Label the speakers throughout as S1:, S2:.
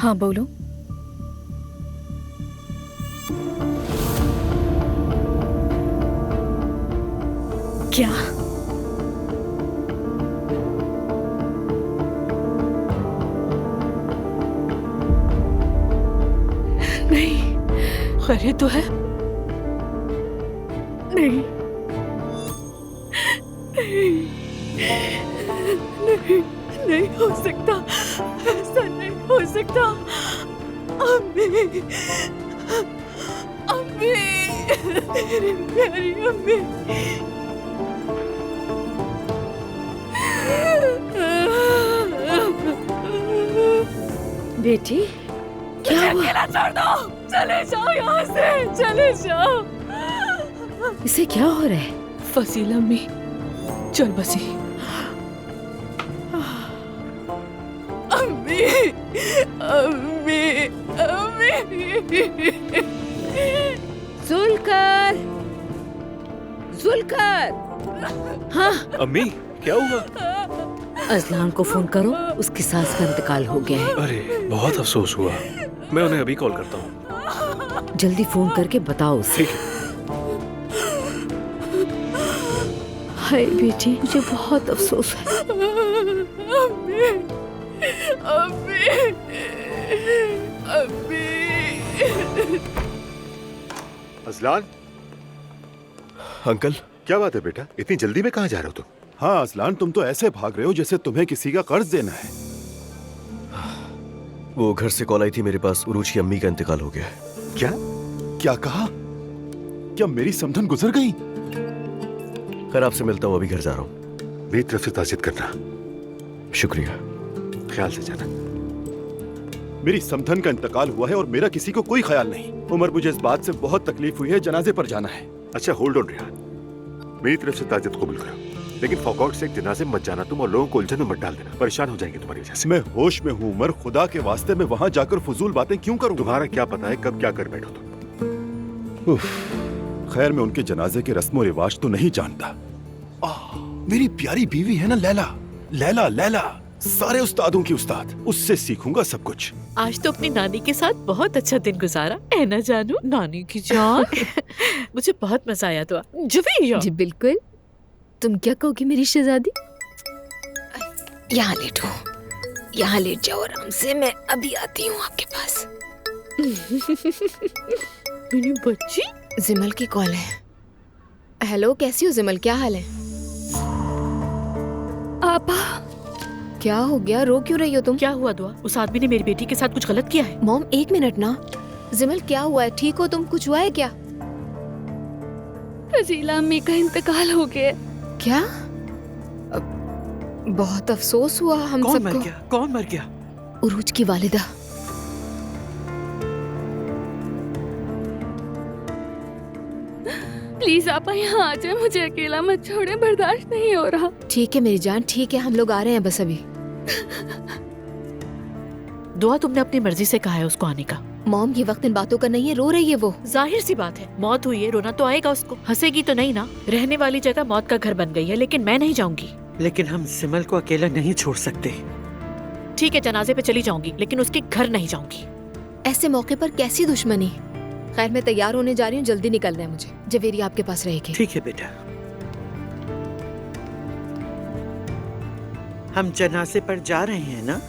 S1: हाँ बोलो। क्या? नहीं।
S2: खैरियत तो है?
S1: नहीं नहीं नहीं, नहीं हो सकता, ऐसा नहीं हो सकता। अम्मी, अम्मी, मेरी प्यारी अम्मी।
S3: बेटी क्या हुआ?
S1: अकेला छोड़ दो, चले जाओ यहाँ से, चले जाओ।
S3: इसे क्या हो रहा है?
S2: फसील अम्मी, चल बसी।
S1: अम्मी, अम्मी, अम्मी।
S3: जुल्कर, जुल्कर। हाँ,
S4: अम्मी क्या हुआ?
S3: अजलान को फोन करो, उसकी सास का इंतकाल हो गया है।
S4: अरे बहुत अफसोस हुआ, मैं उन्हें अभी कॉल करता हूँ।
S3: जल्दी फोन करके बताओ उसे।
S4: ठीक है।
S3: हाय बेटी, मुझे बहुत अफसोस है।
S1: अम्मी, अम्मी, अम्मी।
S5: Azlan,
S6: uncle.
S5: क्या बात है बेटा, इतनी जल्दी में कहाँ जा रहे हो तुम?
S6: हाँ अजलान, तुम तो ऐसे भाग रहे हो जैसे तुम्हें किसी का कर्ज देना है।
S7: वो घर से कॉल आई थी मेरे पास, उरूज की अम्मी का इंतकाल हो गया है।
S5: क्या?
S6: क्या कहा? क्या मेरी समधन गुजर गई?
S7: खैर आपसे मिलता हूँ, अभी घर जा रहा हूँ।
S5: मेरी तरफ से ताज़ियत करना।
S7: शुक्रिया।
S5: ख्याल से जाना।
S6: मेरी समधन का इंतकाल हुआ है और मेरा किसी को कोई ख्याल नहीं। उमर, मुझे इस बात से बहुत तकलीफ हुई है, जनाजे पर जाना है।
S5: अच्छा होल्ड ऑन रिहान, मेरी तरफ से ताज़ियत कबूल करो, लेकिन फॉर गॉड सेक जनाजे मत जाना तुम, और लोगों को उलझन में मत डाल देना, परेशान हो जाएंगे तुम्हारी वजह से।
S6: मैं होश में हूँ उमर, खुदा के वास्ते मैं वहाँ जाकर फजूल बातें क्यों करूँ?
S5: तुम्हारा क्या पता है कब क्या कर बैठो तुम।
S6: खैर, मैं उनके जनाजे के रस्मो रिवाज तो नहीं जानता। मेरी प्यारी बीवी है ना लैला, लैला लैला, सारे उस्तादों की उस्ताद, उससे सीखूंगा सब कुछ।
S2: आज तो अपनी नानी के साथ बहुत अच्छा दिन गुजारा है ना जानू? नानी की जान। मुझे बहुत मजा आया। तो जुबैया
S3: जी बिल्कुल। तुम क्या कहोगी मेरी शहजादी? यहाँ लेटो, यहाँ लेट जाओ आराम से, मैं अभी आती हूँ आपके पास।
S2: मेरी बच्ची।
S3: जिमल की कॉल है। हेलो, कैसी हो जिमल, क्या हाल है? आपा, क्या हो गया? रो क्यों रही हो तुम?
S2: क्या हुआ दुआ? उस आदमी ने मेरी बेटी के साथ कुछ गलत किया है?
S3: मॉम एक मिनट ना। जिमल क्या हुआ है? ठीक हो तुम? कुछ हुआ है क्या?
S1: फजीला अम्मी का इंतकाल हो गया।
S3: क्या? बहुत अफसोस हुआ हम सबको।
S8: कौन मर गया? कौन मर गया?
S3: उरूज की वालिदा।
S1: प्लीज आपा यहाँ आ जाए, मुझे अकेला मत छोड़े, बर्दाश्त नहीं हो रहा।
S3: ठीक है मेरी जान, ठीक है, हम लोग आ रहे हैं बस अभी।
S2: दुआ, तुमने अपनी मर्जी से कहा है उसको आने का।
S3: मॉम ये वक्त इन बातों का नहीं है, रो रही है वो।
S2: जाहिर सी बात है, मौत हुई है, रोना तो आएगा उसको। हंसेगी तो नहीं ना? रहने वाली जगह मौत का घर बन गई है, लेकिन मैं नहीं जाऊंगी।
S8: लेकिन हम सिमल को अकेला नहीं छोड़ सकते।
S2: ठीक है, जनाजे पे चली जाऊंगी, लेकिन उसके घर नहीं जाऊंगी।
S3: ऐसे मौके पर कैसी दुश्मनी? खैर मैं तैयार होने जा रही हूँ, जल्दी निकलना है मुझे। जवेरी आपके पास रहेगी।
S8: ठीक है बेटा। हम जनाजे पर जा रहे हैं ना?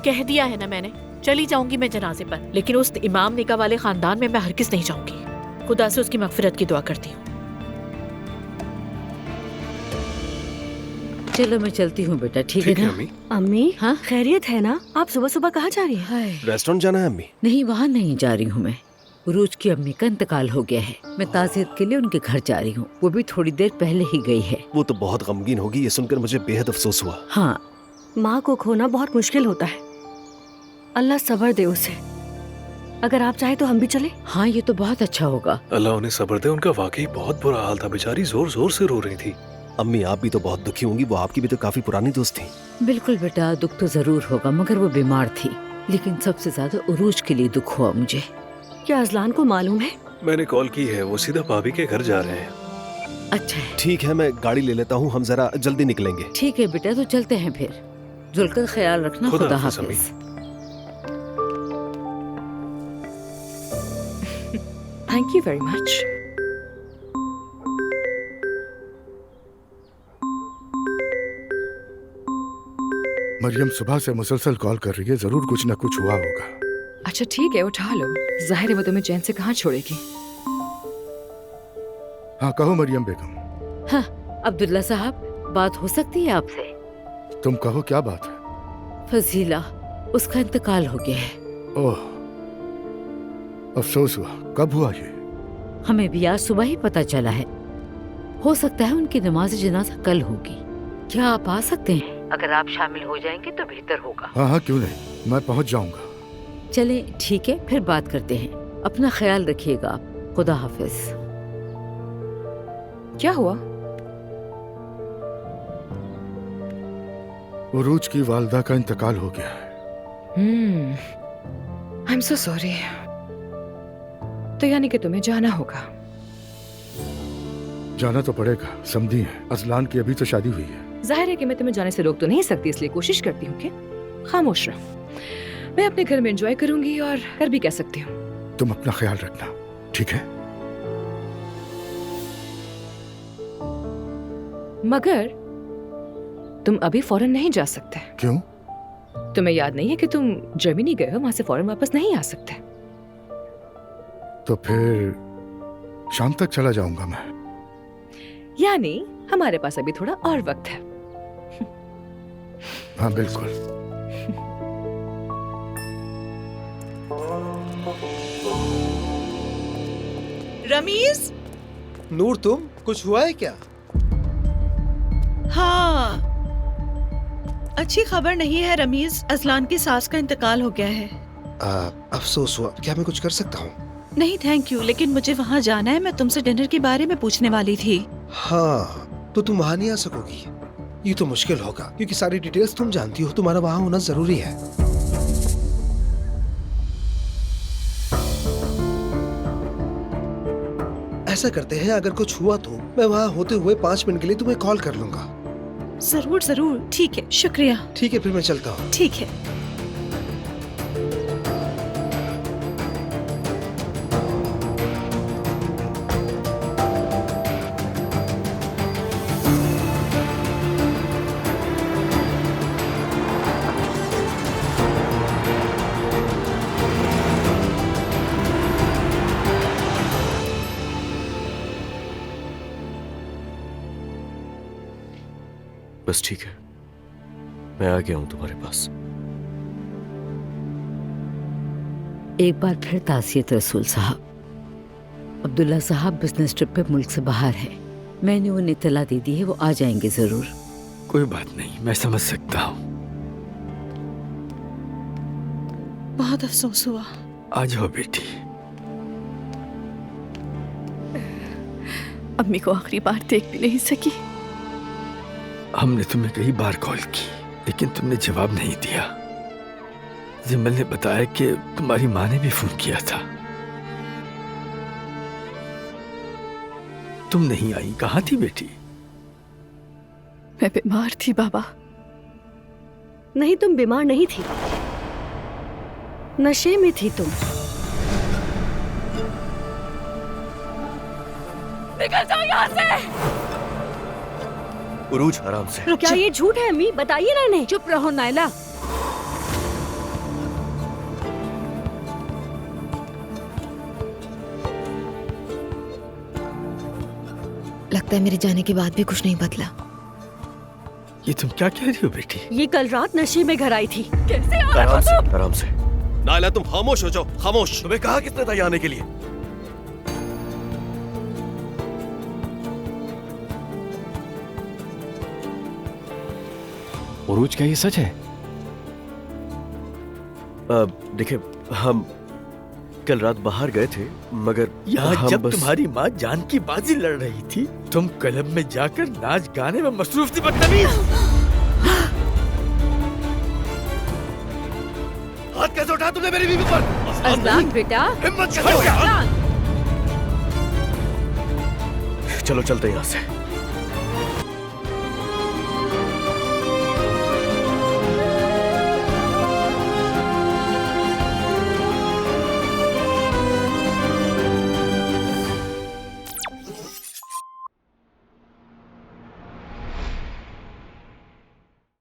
S2: कह दिया है ना मैंने, चली जाऊंगी मैं जनाजे पर, लेकिन उस इमाम निका वाले खानदान में मैं हरगिज़ नहीं जाऊंगी। खुदा से उसकी मगफिरत की दुआ करती हूँ।
S3: चलो मैं चलती हूँ बेटा, ठीक है ना?
S4: अम्मी।
S9: अम्मी,
S3: हाँ?
S9: खैरियत है ना? आप सुबह सुबह कहाँ जा रही हैं?
S3: हाय,
S7: रेस्टोरेंट जाना है अम्मी?
S3: नहीं वहाँ नहीं जा रही हूँ मैं। उरूज की अम्मी का इंतकाल हो गया है, मैं ताज़ियत के लिए उनके घर जा रही हूँ। वो भी थोड़ी देर पहले ही गई है।
S7: वो तो बहुत गमगीन होगी, ये सुनकर मुझे बेहद अफसोस हुआ।
S3: हाँ,
S9: माँ को खोना बहुत मुश्किल होता है, अल्लाह सब्र दे उसे। अगर आप चाहे तो हम भी चले।
S3: हाँ ये तो बहुत अच्छा होगा।
S4: अल्लाह उन्हें सब्र दे, उनका वाकई बहुत बुरा हाल था, बेचारी जोर जोर से रो रही थी।
S7: अम्मी आप भी तो बहुत दुखी होंगी, वो आपकी भी तो काफी पुरानी दोस्त थी।
S3: बिल्कुल बेटा, दुख तो जरूर होगा, मगर वो बीमार थी। लेकिन सबसे ज्यादा उरूज के लिए दुख हुआ मुझे।
S9: क्या अजलान को मालूम है?
S4: मैंने कॉल की है, वो सीधा भाभी के घर जा रहे हैं।
S3: अच्छा है,
S7: ठीक है, मैं गाड़ी ले लेता हूँ, हम जरा जल्दी निकलेंगे।
S3: ठीक है बेटा, तो चलते हैं फिर। जुलकर ख्याल रखना,
S4: खुदा
S3: खुदा
S4: हाफिज़ अम्मी।
S3: हाफिज।
S1: Thank you very much.
S10: Mariam सुबह से मुसलसल कॉल कर रही है, जरूर कुछ ना कुछ हुआ होगा।
S1: अच्छा ठीक है, उठा लो। जाहिर है वो तुम्हें चैन से कहाँ छोड़ेगी।
S10: हाँ कहो मरियम बेगम।
S2: हाँ, अब्दुल्ला साहब, बात हो सकती है आपसे?
S10: तुम कहो, क्या बात है?
S2: फजीला, उसका इंतकाल हो गया है।
S10: ओह, अफसोस हुआ। कब हुआ ये?
S2: हमें भी आज सुबह ही पता चला है। हो सकता है उनकी नमाज जनाजा कल होगी। क्या आप आ सकते हैं? अगर आप शामिल हो जाएंगे तो बेहतर होगा।
S10: हाँ हाँ क्यों नहीं, मैं पहुंच जाऊंगा।
S2: चले ठीक है, फिर बात करते हैं। अपना ख्याल रखिएगा आप। खुदा हाफिज।
S1: क्या हुआ?
S10: उरूज की वालदा का इंतकाल हो गया है।
S1: I am so sorry. तो यानी कि तुम्हें जाना होगा।
S10: जाना तो पड़ेगा, समझी है। अजलान की अभी तो शादी हुई है।
S1: जाहिर है कि मैं तुम्हें जाने से रोक तो नहीं सकती, इसलिए कोशिश करती हूँ कि खामोश रहो। मैं अपने घर में एंजॉय करूंगी और कर भी कह सकती हूँ।
S10: तुम अपना ख्याल रखना, ठीक है?
S1: मगर तुम अभी फौरन नहीं जा सकते।
S10: क्यों?
S1: तुम्हें याद नहीं है कि तुम जर्मनी गए हो, वहां से फौरन वापस नहीं आ सकते।
S10: तो फिर शाम तक चला जाऊंगा मैं।
S1: यानी हमारे पास अभी थोड़ा और वक्त है।
S10: हाँ बिल्कुल।
S8: रमीज,
S7: नूर, तुम कुछ हुआ है क्या?
S11: हाँ, अच्छी खबर नहीं है रमीज। अजलान की सास का इंतकाल हो गया है।
S7: अफसोस हुआ। क्या मैं कुछ कर सकता हूँ?
S11: नहीं थैंक यू, लेकिन मुझे वहाँ जाना है। मैं तुमसे डिनर के बारे में पूछने वाली थी।
S7: हाँ, तो तुम वहाँ नहीं आ सकोगी। ये तो मुश्किल होगा क्योंकि सारी डिटेल्स तुम जानती हो। तुम्हारा वहाँ होना जरूरी है। ऐसा करते हैं, अगर कुछ हुआ तो मैं वहाँ होते हुए 5 मिनट के लिए तुम्हें कॉल कर लूंगा।
S11: जरूर जरूर, ठीक है, शुक्रिया।
S7: ठीक है, फिर मैं चलता हूँ।
S11: ठीक है।
S4: बस ठीक है, मैं आ गया हूं तुम्हारे पास।
S2: एक बार फिर तासियत रसूल साहब। अब्दुल्ला साहब बिजनेस ट्रिप पे मुल्क से बाहर है। मैंने उन्हें इत्तला दे दी है, वो आ जाएंगे जरूर।
S4: कोई बात नहीं, मैं समझ सकता हूँ।
S11: बहुत अफसोस हुआ।
S4: आ जाओ बेटी।
S1: अम्मी को आखिरी बार देख भी नहीं सकी।
S4: हमने तुम्हें कई बार कॉल की, लेकिन तुमने जवाब नहीं दिया। जिमल ने बताया कि तुम्हारी माँ ने भी फोन किया था। तुम नहीं आई, कहाँ थी बेटी?
S1: मैं बीमार थी बाबा।
S9: नहीं, तुम बीमार नहीं थी, नशे में थी तुम।
S1: निकल जाओ यहाँ से।
S7: उरूज, आराम से।
S9: क्या ये झूठ है अम्मी? बताइए ना इन्हें।
S2: चुप रहो नायला।
S3: लगता है मेरे जाने के बाद भी कुछ नहीं बदला।
S4: ये तुम क्या कह रही हो बेटी?
S9: ये कल रात नशे में घर आई थी।
S1: कैसे
S7: आराम से, आराम से।
S6: नायला तुम खामोश हो जाओ, खामोश। तुम्हें कहा किसने था आने के लिए?
S4: उरूज, क्या ये सच है?
S7: देखिए, हम कल रात बाहर गए थे, मगर
S4: यहाँ जब तुम्हारी माँ जान की बाजी लड़ रही थी, तुम क्लब में जाकर नाच गाने में मसरूफ थी। बदतमीज!
S6: हाथ कैसे उठाया तुमने मेरी बीवी पर?
S2: अजलान बेटा,
S6: हिम्मत कैसे? चलो चलते यहाँ से।